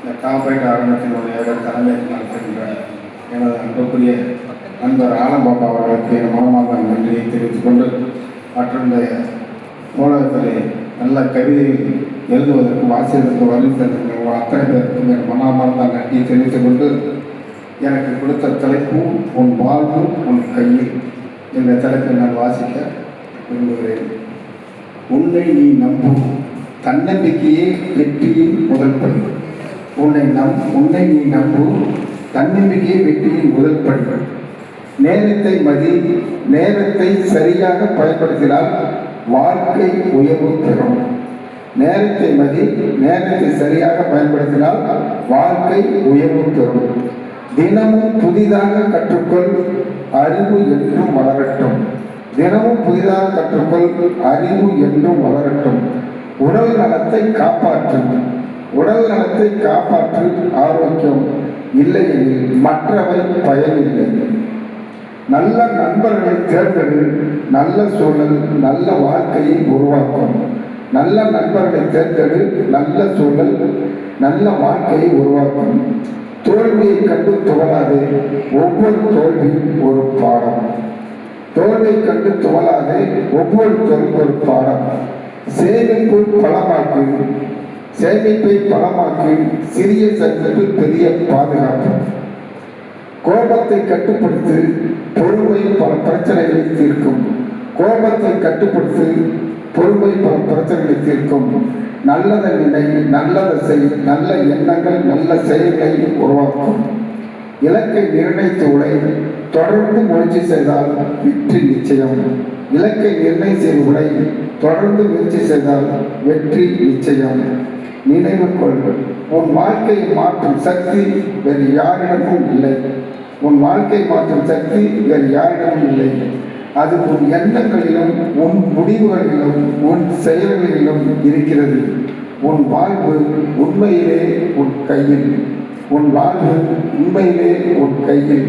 இந்த காப்பரேட் ஆரம்பத்தினுடைய தலைமை நடத்துகின்ற எனது அன்புக்குரிய நண்பர் ஆலம்பாப்பா அவர்களுக்கு என் மனமாக நன்றியை தெரிவித்துக் கொண்டு, மற்றும் இந்த நூலகத்திலே நல்ல கவிதை எழுதுவதற்கு வாசிப்பதற்கு வருகின்ற அத்தனை பேருக்கும் என் மனமாக நன்றியை தெரிவித்துக் கொண்டு, எனக்கு கொடுத்த தலைப்பு உன் வாழ்வு உன் கையில் என்ற தலைப்பை நான் வாசிக்க விரும்புகிறேன். உன்னை நீ நம்பு, தன்னம்பிக்கையே வெற்றியின் முதல் படி. உன்னை நீ நம்பு, தன்னம்பிக்கையே வெற்றியின் முதல் படி. நேரத்தை மதி, நேரத்தை சரியாக பயன்படுத்தினால் வாழ்க்கை உயர்வு பெறும். நேரத்தை மதி, நேரத்தை சரியாக பயன்படுத்தினால் வாழ்க்கை உயர்வு பெறும். தினமும் புதிதாக கற்றுக்கொள், அறிவு என்றும் வளரட்டும். தினமும் புதிதாக கற்றுக்கொள், அறிவு என்றும் வளரட்டும். உடல் நலத்தை காப்பாற்று, உடல் நலத்தை காப்பாற்று. ஆரோக்கியம் இல்லையெனில் மற்றவை பயனில்லை. நல்ல நண்பர்களை தேர்ந்தெடு, நல்ல சூழல் நல்ல வாழ்க்கையை உருவாக்கும். நல்ல நண்பர்களை தேர்ந்தெடு, நல்ல சூழல் நல்ல வாழ்க்கையை உருவாக்கும். தோல்வியை கண்டு துவளாதே, ஒவ்வொரு தோல்வியும் ஒரு பாடம். தோல்வியை கண்டு துவளாதே, ஒவ்வொரு தோல்வி ஒரு பாடம். சேமிப்பு பலமாக்கு, சேமிப்பை பலமாக்கு. சிறிய சந்திப்பு பெரிய பாதுகாப்பு. கோபத்தை கட்டுப்படுத்தி பொறுமை பல பிரச்சனைகளை தீர்க்கும். கோபத்தை கட்டுப்படுத்தி பொறுமை பல பிரச்சனைகளை தீர்க்கும். நல்லதை நினை, நல்லதை செய். நல்ல எண்ணங்கள் நல்ல செயல்களை உருவாக்கும். இலக்கை நிர்ணயித்து உடை, தொடர்ந்து முயற்சி செய்தால் வெற்றி நிச்சயம். இலக்கை நிர்ணயம் செய்து உடை, தொடர்ந்து முயற்சி செய்தால் வெற்றி நிச்சயம். நினைவு கொள், உன் வாழ்க்கையை மாற்றும் சக்தி வேறு யாரிடமும் இல்லை. உன் வாழ்க்கை மாற்றும் சக்தி வேறு யாரிடமும் இல்லை. அது உன் எண்ணங்களிலும் உன் முடிவுகளிலும் உன் செயல்களிலும் இருக்கிறது. உன் வாழ்வு உண்மையிலே உன் கையில். உன் வாழ்வு உண்மையிலே உன் கையில்.